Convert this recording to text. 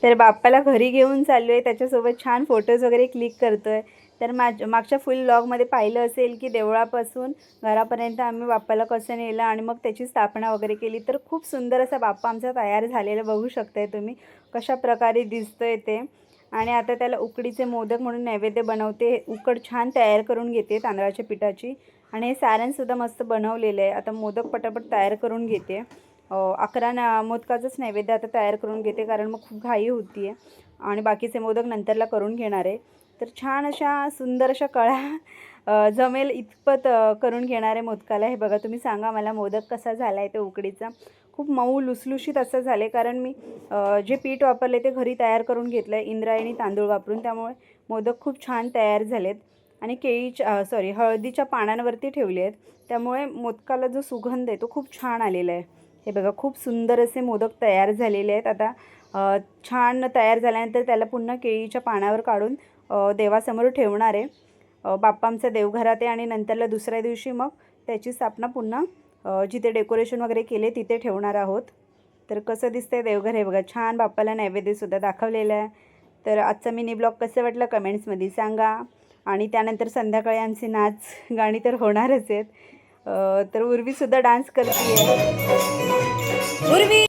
तर बाप्पाला घरी घेऊन चाललो आहे, त्याच्यासोबत छान फोटोज वगैरे क्लिक करतो आहे. तर मागच्या फुल व्लॉगमध्ये पाहिलं असेल की देवळापासून घरापर्यंत आम्ही बाप्पाला कसं नेलं आणि मग त्याची स्थापना वगैरे केली. तर खूप सुंदर असा बाप्पा आमचा तयार झालेला बघू शकताय तुम्ही कशा प्रकारे दिसतोय ते. आणि आता त्याला उकडीचे मोदक म्हणून नैवेद्य बनवते. उकड छान तयार करून घेते तांदळाच्या पिठाची आणि हे सारणसुद्धा मस्त बनवलेलं आहे. आता मोदक पटापट तयार करून घेते. 11 मोदकाचंच नैवेद्य आता तयार करून घेते, कारण मग खूप घाई होती आहे आणि बाकीचे मोदक नंतरला करून घेणार आहे. तर छान अशा सुंदर अशा कळ्या जमेल इतपत करून घेणार आहे मोदकाला. हे बघा, तुम्ही सांगा मला मोदक कसा झाला आहे तो उकडीचा. खूप मऊ लुसलुशीत असं झाले, कारण मी जे पीठ वापरले ते घरी तयार करून घेतलं आहे इंद्रायणी तांदूळ वापरून. त्यामुळे मोदक खूप छान तयार झालेत आणि हळदीच्या पानांवरती ठेवले आहेत. त्यामुळे मोदकाला जो सुगंध आहे तो खूप छान आलेला आहे. हे बघा, खूप सुंदर असे मोदक तयार झालेले आहेत. आता छान तयार झाल्यानंतर त्याला पुन्हा केळीच्या पानावर काढून देवासमोर ठेवणार आहे. बाप्पा आमचा देवघरात आहे आणि नंतरला दुसऱ्या दिवशी मग त्याची स्थापना पुन्हा जिथे डेकोरेशन वगैरे केले तिथे ठेवणार आहोत. तर कसं दिसतंय देवघर हे बघा. छान बाप्पाला नैवेद्यसुद्धा दाखवलेलं आहे. तर आजचा मिनी ब्लॉग कसं वाटलं कमेंट्समध्ये सांगा. आणि त्यानंतर संध्याकाळी आमचे नाच गाणी तर होणारच आहेत. तर उर्वीसुद्धा डान्स करते आहे. उर्वी